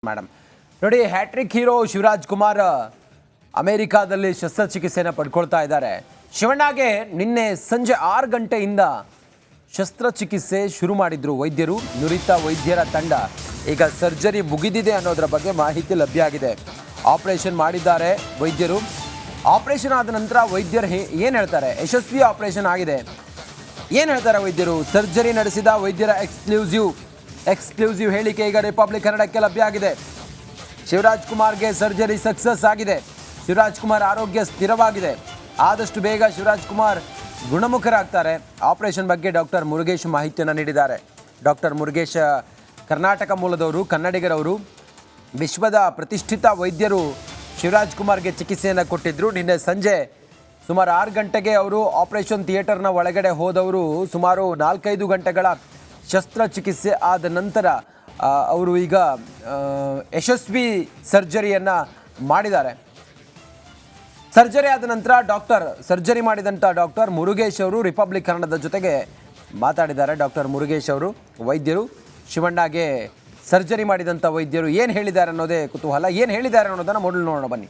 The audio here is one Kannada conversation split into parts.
ಮೇಡಮ್ ನೋಡಿ, ಹ್ಯಾಟ್ರಿಕ್ ಹೀರೋ ಶಿವರಾಜ್ ಕುಮಾರ್ ಅಮೆರಿಕಾದಲ್ಲಿ ಶಸ್ತ್ರಚಿಕಿತ್ಸೆಯನ್ನು ಪಡ್ಕೊಳ್ತಾ ಇದ್ದಾರೆ. ಶಿವಣ್ಣಗೆ ನಿನ್ನೆ ಸಂಜೆ 6 ಗಂಟೆಯಿಂದ ಶಸ್ತ್ರಚಿಕಿತ್ಸೆ ಶುರು ಮಾಡಿದ್ರು ವೈದ್ಯರು. ನುರಿತ ವೈದ್ಯರ ತಂಡ ಈಗ ಸರ್ಜರಿ ಮುಗಿದಿದೆ ಅನ್ನೋದರ ಬಗ್ಗೆ ಮಾಹಿತಿ ಲಭ್ಯ ಆಗಿದೆ. ಆಪರೇಷನ್ ಮಾಡಿದ್ದಾರೆ ವೈದ್ಯರು. ಆಪರೇಷನ್ ಆದ ನಂತರ ವೈದ್ಯರು ಏನು ಹೇಳ್ತಾರೆ, ಯಶಸ್ವಿ ಆಪರೇಷನ್ ಆಗಿದೆ ಏನು ಹೇಳ್ತಾರೆ ವೈದ್ಯರು, ಸರ್ಜರಿ ನಡೆಸಿದ ವೈದ್ಯರ ಎಕ್ಸ್ಕ್ಲೂಸಿವ್ ಹೇಳಿಕೆ ಈಗ ರಿಪಬ್ಲಿಕ್ ಕನ್ನಡಕ್ಕೆ ಲಭ್ಯ ಆಗಿದೆ. ಶಿವರಾಜ್ ಕುಮಾರ್ಗೆ ಸರ್ಜರಿ ಸಕ್ಸಸ್ ಆಗಿದೆ. ಶಿವರಾಜ್ ಕುಮಾರ್ ಆರೋಗ್ಯ ಸ್ಥಿರವಾಗಿದೆ. ಆದಷ್ಟು ಬೇಗ ಶಿವರಾಜ್ ಕುಮಾರ್ ಗುಣಮುಖರಾಗ್ತಾರೆ. ಆಪರೇಷನ್ ಬಗ್ಗೆ ಡಾಕ್ಟರ್ ಮುರುಗೇಶ್ ಮಾಹಿತಿಯನ್ನು ನೀಡಿದ್ದಾರೆ. ಡಾಕ್ಟರ್ ಮುರುಗೇಶ್ ಕರ್ನಾಟಕ ಮೂಲದವರು, ಕನ್ನಡಿಗರವರು. ವಿಶ್ವದ ಪ್ರತಿಷ್ಠಿತ ವೈದ್ಯರು ಶಿವರಾಜ್ ಕುಮಾರ್ಗೆ ಚಿಕಿತ್ಸೆಯನ್ನು ಕೊಟ್ಟಿದ್ದರು. ನಿನ್ನೆ ಸಂಜೆ ಸುಮಾರು 6 ಗಂಟೆಗೆ ಅವರು ಆಪರೇಷನ್ ಥಿಯೇಟರ್ನ ಒಳಗಡೆ ಹೋದವರು ಸುಮಾರು 4-5 ಗಂಟೆಗಳ ಶಸ್ತ್ರಚಿಕಿತ್ಸೆ ಆದ ನಂತರ ಅವರು ಈಗ ಯಶಸ್ವಿ ಸರ್ಜರಿಯನ್ನು ಮಾಡಿದ್ದಾರೆ. ಸರ್ಜರಿ ಆದ ನಂತರ ಸರ್ಜರಿ ಮಾಡಿದಂಥ ಡಾಕ್ಟರ್ ಮುರುಗೇಶ್ ಅವರು ರಿಪಬ್ಲಿಕ್ ಕನ್ನಡದ ಜೊತೆಗೆ ಮಾತಾಡಿದ್ದಾರೆ. ಡಾಕ್ಟರ್ ಮುರುಗೇಶ್ ಅವರು ವೈದ್ಯರು, ಶಿವಣ್ಣಗೆ ಸರ್ಜರಿ ಮಾಡಿದಂಥ ವೈದ್ಯರು ಏನು ಹೇಳಿದ್ದಾರೆ ಅನ್ನೋದೇ ಕುತೂಹಲ. ಏನು ಹೇಳಿದ್ದಾರೆ ಅನ್ನೋದನ್ನು ಮೊದಲು ನೋಡೋಣ ಬನ್ನಿ.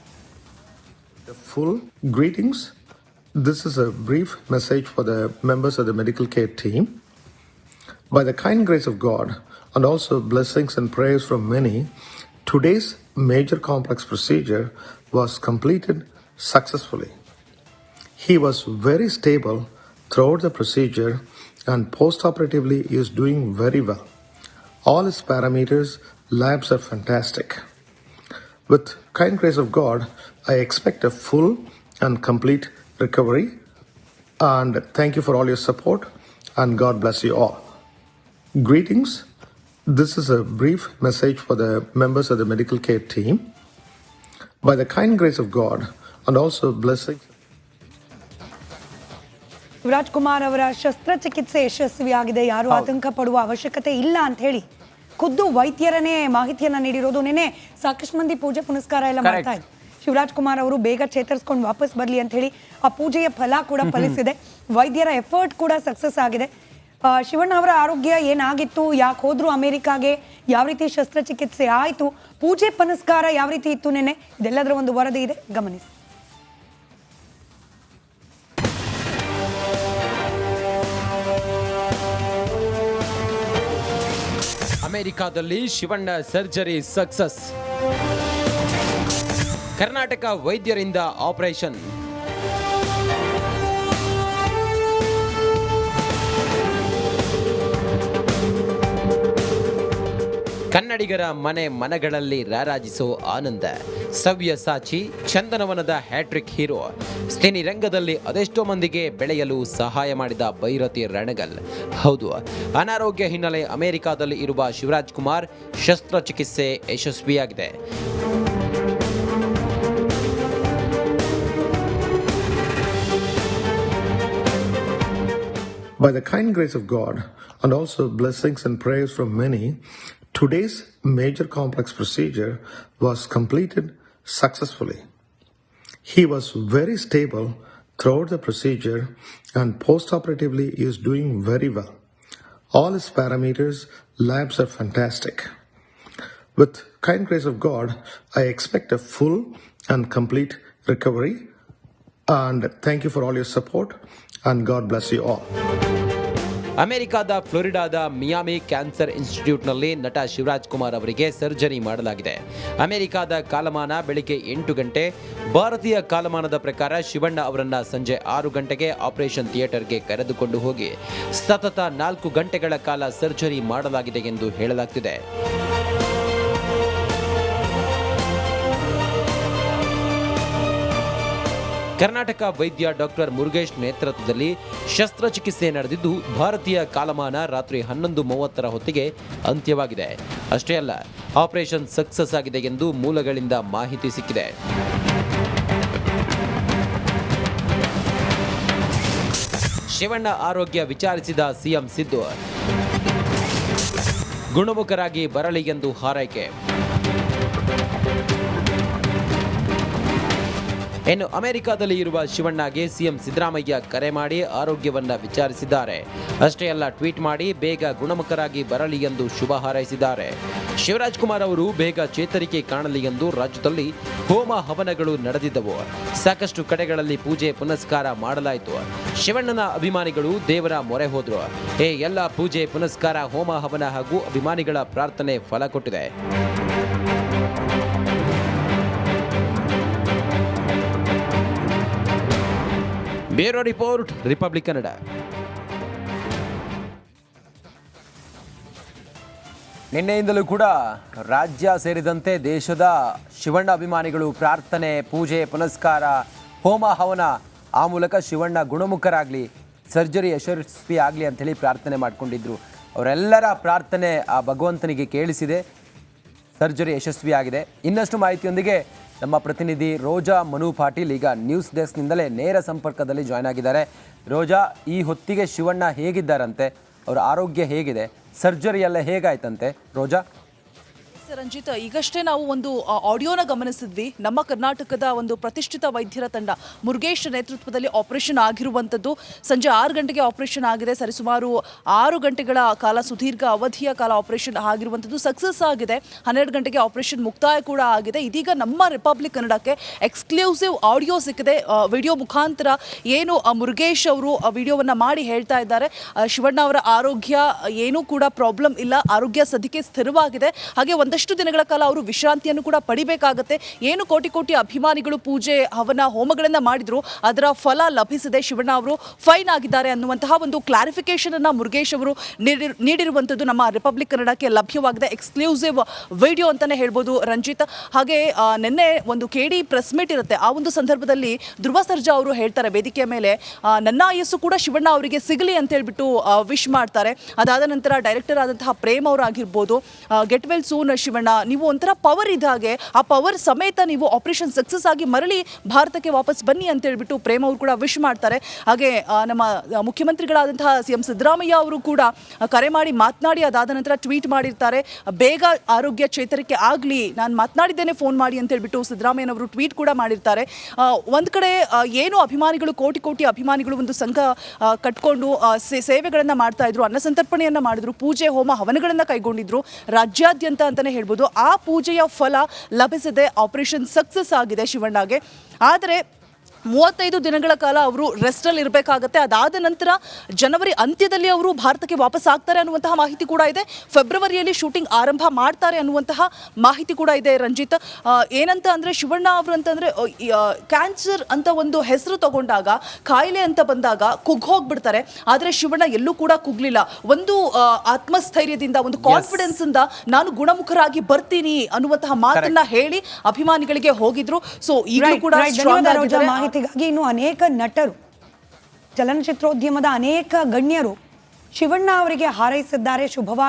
Full greetings. This is a brief message for the members of the medical care team. By the kind grace of God and also blessings and prayers from many, today's major complex procedure was completed successfully. He was very stable throughout the procedure and post-operatively is doing very well. All his parameters, labs are fantastic. With kind grace of God, I expect a full and complete recovery. And thank you for all your support and God bless you all. Greetings. This is a brief message for the members of the medical care team. By the kind grace of God and also blessings. Shivraj Kumar ಅವರ ಶಸ್ತ್ರಚಿಕಿತ್ಸೆ ಯಶಸ್ವಿಯಾಗಿದೆ. ಯಾರು ಆತಂಕ ಪಡುವ ಅವಶ್ಯಕತೆ ಇಲ್ಲ ಅಂತ ಹೇಳಿ ಖುದ್ದು ವೈದ್ಯರನ್ನೇ ಮಾಹಿತಿಯನ್ನ ನೀಡಿರೋದು. ನೆನೆ ಸಾಕಷ್ಟು ಮಂದಿ ಪೂಜೆ ಪುನಸ್ಕಾರ ಎಲ್ಲ ಮಾಡ್ತಾ ಇದ್ರು. ಶಿವರಾಜ್ ಕುಮಾರ್ ಅವರು ಬೇಗ ಚೇತರಿಸ್ಕೊಂಡು ವಾಪಸ್ ಬರಲಿ ಅಂತ ಹೇಳಿ ಆ ಪೂಜೆಯ ಫಲ ಕೂಡ ಫಲಿಸಿದೆ. ವೈದ್ಯರ ಎಫರ್ಟ್ ಕೂಡ ಸಕ್ಸಸ್ ಆಗಿದೆ. ಶಿವಣ್ಣ ಅವರ ಆರೋಗ್ಯ ಏನಾಗಿತ್ತು, ಯಾಕೆ ಹೋದ್ರು ಅಮೆರಿಕಾಗೆ, ಯಾವ ರೀತಿ ಶಸ್ತ್ರಚಿಕಿತ್ಸೆ ಆಯಿತು, ಪೂಜೆ ಪುನಸ್ಕಾರ ಯಾವ ರೀತಿ ಇತ್ತು ನೆನೆ, ಇದೆಲ್ಲದರ ಒಂದು ವರದಿ ಇದೆ, ಗಮನಿಸಿ. ಅಮೆರಿಕಾದಲ್ಲಿ ಶಿವಣ್ಣ ಸರ್ಜರಿ ಸಕ್ಸಸ್. ಕರ್ನಾಟಕ ವೈದ್ಯರಿಂದ ಆಪರೇಷನ್. ಕನ್ನಡಿಗರ ಮನಗಳಲ್ಲಿ ರಾರಾಜಿಸೋ ಆನಂದ. ಸವ್ಯಸಾಚಿ, ಚಂದನವನದ ಹ್ಯಾಟ್ರಿಕ್ ಹೀರೋ, ಸಿನಿ ರಂಗದಲ್ಲಿ ಅದೆಷ್ಟೋ ಮಂದಿಗೆ ಬೆಳೆಯಲು ಸಹಾಯ ಮಾಡಿದ ಬೈರತಿ ರಣಗಲ್. ಹೌದು, ಅನಾರೋಗ್ಯ ಹಿನ್ನೆಲೆ ಅಮೆರಿಕಾದಲ್ಲಿ ಇರುವ ಶಿವರಾಜ್ ಕುಮಾರ್ ಶಸ್ತ್ರಚಿಕಿತ್ಸೆ ಯಶಸ್ವಿಯಾಗಿದೆ. By the kind grace of God and also blessings and prayers from many, today's major complex procedure was completed successfully. He was very stable throughout the procedure and post-operatively is doing very well. All his parameters, labs are fantastic. With kind grace of God, I expect a full and complete recovery. And thank you for all your support and God bless you all. ಅಮೆರಿಕಾದ ಫ್ಲೋರಿಡಾದ ಮಿಯಾಮಿ ಕ್ಯಾನ್ಸರ್ ಇನ್ಸ್ಟಿಟ್ಯೂಟ್ನಲ್ಲಿ ನಟ ಶಿವರಾಜ್ ಕುಮಾರ್ ಅವರಿಗೆ ಸರ್ಜರಿ ಮಾಡಲಾಗಿದೆ. ಅಮೆರಿಕಾದ ಕಾಲಮಾನ ಬೆಳಿಗ್ಗೆ 8 ಗಂಟೆ, ಭಾರತೀಯ ಕಾಲಮಾನದ ಪ್ರಕಾರ ಶಿವಣ್ಣ ಅವರನ್ನ ಸಂಜೆ 6 ಗಂಟೆಗೆ ಆಪರೇಷನ್ ಥಿಯೇಟರ್ಗೆ ಕರೆದುಕೊಂಡು ಹೋಗಿ ಸತತ 4 ಗಂಟೆಗಳ ಕಾಲ ಸರ್ಜರಿ ಮಾಡಲಾಗಿದೆ ಎಂದು ಹೇಳಲಾಗ್ತಿದೆ. ಕರ್ನಾಟಕ ವೈದ್ಯ ಡಾಕ್ಟರ್ ಮುರುಗೇಶ್ ನೇತೃತ್ವದಲ್ಲಿ ಶಸ್ತ್ರಚಿಕಿತ್ಸೆ ನಡೆದಿದ್ದು ಭಾರತೀಯ ಕಾಲಮಾನ ರಾತ್ರಿ 11:30 ಹೊತ್ತಿಗೆ ಅಂತ್ಯವಾಗಿದೆ. ಅಷ್ಟೇ ಅಲ್ಲ, ಆಪರೇಷನ್ ಸಕ್ಸಸ್ ಆಗಿದೆ ಎಂದು ಮೂಲಗಳಿಂದ ಮಾಹಿತಿ ಸಿಕ್ಕಿದೆ. ಶಿವಣ್ಣ ಆರೋಗ್ಯ ವಿಚಾರಿಸಿದ ಸಿಎಂ ಸಿದ್ದು, ಗುಣಮುಖರಾಗಿ ಬರಲಿ ಎಂದು ಹಾರೈಕೆ. ಇನ್ನು ಅಮೆರಿಕದಲ್ಲಿ ಇರುವ ಶಿವಣ್ಣಗೆ ಸಿಎಂ ಸಿದ್ದರಾಮಯ್ಯ ಕರೆ ಮಾಡಿ ಆರೋಗ್ಯವನ್ನ ವಿಚಾರಿಸಿದ್ದಾರೆ. ಅಷ್ಟೇ ಅಲ್ಲ, ಟ್ವೀಟ್ ಮಾಡಿ ಬೇಗ ಗುಣಮುಖರಾಗಿ ಬರಲಿ ಎಂದು ಶುಭ ಹಾರೈಸಿದ್ದಾರೆ. ಶಿವರಾಜ್ ಕುಮಾರ್ ಅವರು ಬೇಗ ಚೇತರಿಕೆ ಕಾಣಲಿ ಎಂದು ರಾಜ್ಯದಲ್ಲಿ ಹೋಮ ಹವನಗಳು ನಡೆದಿದ್ದವು. ಸಾಕಷ್ಟು ಕಡೆಗಳಲ್ಲಿ ಪೂಜೆ ಪುನಸ್ಕಾರ ಮಾಡಲಾಯಿತು. ಶಿವಣ್ಣನ ಅಭಿಮಾನಿಗಳು ದೇವರ ಮೊರೆ ಹೋದ್ರು. ಎಲ್ಲ ಪೂಜೆ ಪುನಸ್ಕಾರ, ಹೋಮ ಹವನ ಹಾಗೂ ಅಭಿಮಾನಿಗಳ ಪ್ರಾರ್ಥನೆ ಫಲ ಕೊಟ್ಟಿದೆ. Bureau report, Republic Kannada. ನಿನ್ನೆಯಿಂದಲೂ ಕೂಡ ರಾಜ್ಯ ಸೇರಿದಂತೆ ದೇಶದ ಶಿವಣ್ಣ ಅಭಿಮಾನಿಗಳು ಪ್ರಾರ್ಥನೆ, ಪೂಜೆ ಪುನಸ್ಕಾರ, ಹೋಮ ಹವನ, ಆ ಮೂಲಕ ಶಿವಣ್ಣ ಗುಣಮುಖರಾಗಲಿ, ಸರ್ಜರಿ ಯಶಸ್ವಿ ಆಗಲಿ ಅಂಥೇಳಿ ಪ್ರಾರ್ಥನೆ ಮಾಡಿಕೊಂಡಿದ್ರು. ಅವರೆಲ್ಲರ ಪ್ರಾರ್ಥನೆ ಆ ಭಗವಂತನಿಗೆ ಕೇಳಿಸಿದೆ. ಸರ್ಜರಿ ಯಶಸ್ವಿಯಾಗಿದೆ. ಇನ್ನಷ್ಟು ಮಾಹಿತಿಯೊಂದಿಗೆ ನಮ್ಮ ಪ್ರತಿನಿಧಿ ರೋಜಾ ಮನು ಪಾಟೀಲ್ ಈಗ ನ್ಯೂಸ್ ಡೆಸ್ಕ್ನಿಂದಲೇ ನೇರ ಸಂಪರ್ಕದಲ್ಲಿ ಜಾಯ್ನ್ ಆಗಿದ್ದಾರೆ. ರೋಜಾ, ಈ ಹೊತ್ತಿಗೆ ಶಿವಣ್ಣ ಹೇಗಿದ್ದಾರಂತೆ? ಅವರ ಆರೋಗ್ಯ ಹೇಗಿದೆ? ಸರ್ಜರಿ ಎಲ್ಲ ಹೇಗಾಯ್ತಂತೆ ರೋಜಾ? ರಂಜಿತ್, ಈಗಷ್ಟೇ ನಾವು ಒಂದು ಆಡಿಯೋನ ಗಮನಿಸಿದ್ವಿ. ನಮ್ಮ ಕರ್ನಾಟಕದ ಒಂದು ಪ್ರತಿಷ್ಠಿತ ವೈದ್ಯರ ತಂಡ ಮುರುಗೇಶ್ ನೇತೃತ್ವದಲ್ಲಿ ಆಪರೇಷನ್ ಆಗಿರುವಂಥದ್ದು. ಸಂಜೆ 6 ಗಂಟೆಗೆ ಆಪರೇಷನ್ ಆಗಿದೆ. ಸರಿಸುಮಾರು 6 ಗಂಟೆಗಳ ಕಾಲ, ಸುದೀರ್ಘ ಅವಧಿಯ ಕಾಲ ಆಪರೇಷನ್ ಆಗಿರುವಂಥದ್ದು ಸಕ್ಸಸ್ ಆಗಿದೆ. 12 ಗಂಟೆಗೆ ಆಪರೇಷನ್ ಮುಕ್ತಾಯ ಕೂಡ ಆಗಿದೆ. ಇದೀಗ ನಮ್ಮ ರಿಪಬ್ಲಿಕ್ ಕನ್ನಡಕ್ಕೆ ಎಕ್ಸ್ಕ್ಲೂಸಿವ್ ಆಡಿಯೋ ಸಿಕ್ಕಿದೆ. ವಿಡಿಯೋ ಮುಖಾಂತರ ಏನು ಮುರುಗೇಶ್ ಅವರು ವಿಡಿಯೋವನ್ನು ಮಾಡಿ ಹೇಳ್ತಾ ಇದ್ದಾರೆ, ಶಿವಣ್ಣ ಅವರ ಆರೋಗ್ಯ ಏನೂ ಕೂಡ ಪ್ರಾಬ್ಲಮ್ ಇಲ್ಲ, ಆರೋಗ್ಯ ಸದ್ಯಕ್ಕೆ ಸ್ಥಿರವಾಗಿದೆ. ಹಾಗೆ ಒಂದಷ್ಟು ದಿನಗಳ ಕಾಲ ಅವರು ವಿಶ್ರಾಂತಿಯನ್ನು ಕೂಡ ಪಡಿಬೇಕಾಗತ್ತೆ. ಏನು ಕೋಟಿ ಕೋಟಿ ಅಭಿಮಾನಿಗಳು ಪೂಜೆ ಹವನ ಹೋಮಗಳನ್ನ ಮಾಡಿದ್ರು, ಅದರ ಫಲ ಲಭಿಸಿದೆ. ಶಿವಣ್ಣ ಅವರು ಫೈನ್ ಆಗಿದ್ದಾರೆ ಅನ್ನುವಂತಹ ಒಂದು ಕ್ಲಾರಿಫಿಕೇಶನ್ ಅನ್ನ ಮುರುಗೇಶ್ ಅವರು ನೀಡಿರುವಂಥದ್ದು ನಮ್ಮ ರಿಪಬ್ಲಿಕ್ ಕನ್ನಡಕ್ಕೆ ಲಭ್ಯವಾಗಿದೆ. ಎಕ್ಸ್ಕ್ಲೂಸಿವ್ ವಿಡಿಯೋ ಅಂತಾನೆ ಹೇಳ್ಬೋದು ರಂಜಿತ್. ಹಾಗೆ ನಿನ್ನೆ ಒಂದು KD ಪ್ರೆಸ್ ಮೀಟ್ ಇರುತ್ತೆ. ಆ ಒಂದು ಸಂದರ್ಭದಲ್ಲಿ ಧ್ರುವ ಸರ್ಜಾ ಅವರು ಹೇಳ್ತಾರೆ ವೇದಿಕೆಯ ಮೇಲೆ, ನನ್ನ ಆಯಸ್ಸು ಕೂಡ ಶಿವಣ್ಣ ಅವರಿಗೆ ಸಿಗಲಿ ಅಂತ ಹೇಳ್ಬಿಟ್ಟು ವಿಶ್ ಮಾಡ್ತಾರೆ. ಅದಾದ ನಂತರ ಡೈರೆಕ್ಟರ್ ಆದಂತಹ ಪ್ರೇಮ್ ಅವರಾಗಿರ್ಬೋದು, ಗೆಟ್ ವೆಲ್ ಸೂನ್ ಶಿವಣ್ಣ, ನೀವು ಒಂಥರ ಪವರ್ ಇದ್ದಾಗೆ, ಆ ಪವರ್ ಸಮೇತ ನೀವು ಆಪರೇಷನ್ ಸಕ್ಸಸ್ ಆಗಿ ಮರಳಿ ಭಾರತಕ್ಕೆ ವಾಪಸ್ ಬನ್ನಿ ಅಂತ ಹೇಳ್ಬಿಟ್ಟು ಪ್ರೇಮ್ ಅವರು ಕೂಡ ವಿಶ್ ಮಾಡ್ತಾರೆ. ಹಾಗೆ ನಮ್ಮ ಮುಖ್ಯಮಂತ್ರಿಗಳಾದಂತಹ CM ಸಿದ್ದರಾಮಯ್ಯ ಅವರು ಕೂಡ ಕರೆ ಮಾಡಿ ಮಾತನಾಡಿ ಅದಾದ ನಂತರ ಟ್ವೀಟ್ ಮಾಡಿರ್ತಾರೆ, ಬೇಗ ಆರೋಗ್ಯ ಚೇತರಿಕೆ ಆಗಲಿ, ನಾನು ಮಾತನಾಡಿದ್ದೇನೆ, ಫೋನ್ ಮಾಡಿ ಅಂತ ಹೇಳ್ಬಿಟ್ಟು ಸಿದ್ದರಾಮಯ್ಯನವರು ಟ್ವೀಟ್ ಕೂಡ ಮಾಡಿರ್ತಾರೆ. ಒಂದು ಕಡೆ ಏನು ಅಭಿಮಾನಿಗಳು, ಕೋಟಿ ಕೋಟಿ ಅಭಿಮಾನಿಗಳು ಒಂದು ಸಂಘ ಕಟ್ಕೊಂಡು ಸೇವೆಗಳನ್ನು ಮಾಡ್ತಾ ಇದ್ರು, ಅನ್ನಸಂತರ್ಪಣೆಯನ್ನು ಮಾಡಿದ್ರು, ಪೂಜೆ ಹೋಮ ಹವನಗಳನ್ನು ಕೈಗೊಂಡಿದ್ರು ರಾಜ್ಯಾದ್ಯಂತ ಅಂತಾನೆ ಹೇಳ್ಬೋದು. ಆ ಪೂಜೆಯ ಫಲ ಲಭಿಸಿದೆ. ಆಪರೇಷನ್ ಸಕ್ಸಸ್ ಆಗಿದೆ ಶಿವಣ್ಣಗೆ. ಆದರೆ 35 ದಿನಗಳ ಕಾಲ ಅವರು ರೆಸ್ಟಲ್ಲಿ ಇರಬೇಕಾಗತ್ತೆ. ಅದಾದ ನಂತರ ಜನವರಿ ಅಂತ್ಯದಲ್ಲಿ ಅವರು ಭಾರತಕ್ಕೆ ವಾಪಸ್ ಆಗ್ತಾರೆ ಅನ್ನುವಂತಹ ಮಾಹಿತಿ ಕೂಡ ಇದೆ. ಫೆಬ್ರವರಿಯಲ್ಲಿ ಶೂಟಿಂಗ್ ಆರಂಭ ಮಾಡ್ತಾರೆ ಅನ್ನುವಂತಹ ಮಾಹಿತಿ ಕೂಡ ಇದೆ ರಂಜಿತ್. ಏನಂತ ಅಂದರೆ ಶಿವಣ್ಣ ಅವರು ಅಂತಂದರೆ ಕ್ಯಾನ್ಸರ್ ಅಂತ ಒಂದು ಹೆಸರು ತಗೊಂಡಾಗ, ಕಾಯಿಲೆ ಅಂತ ಬಂದಾಗ ಕುಗ್ಗೋಗ್ಬಿಡ್ತಾರೆ. ಆದರೆ ಶಿವಣ್ಣ ಎಲ್ಲೂ ಕೂಡ ಕುಗ್ಲಿಲ್ಲ. ಒಂದು ಆತ್ಮಸ್ಥೈರ್ಯದಿಂದ, ಒಂದು ಕಾನ್ಫಿಡೆನ್ಸ್ ಇಂದ ನಾನು ಗುಣಮುಖರಾಗಿ ಬರ್ತೀನಿ ಅನ್ನುವಂತಹ ಮಾತನ್ನ ಹೇಳಿ ಅಭಿಮಾನಿಗಳಿಗೆ ಹೋಗಿದ್ರು. ಸೊ ಈಗಲೂ ಕೂಡ ಸ್ಟ್ರಾಂಗ್ ಆಗಿದ್ದಾರೆ. ಮಾಹಿತಿಗಾಗಿ ಇನ್ನು ಅನೇಕ ನಟರು, ಚಲನಚಿತ್ರೋದ್ಯಮದ ಅನೇಕ ಗಣ್ಯರು ಶಿವಣ್ಣ ಅವರಿಗೆ ಹಾರೈಸಿದ್ದಾರೆ. ಶುಭವಾಗಿ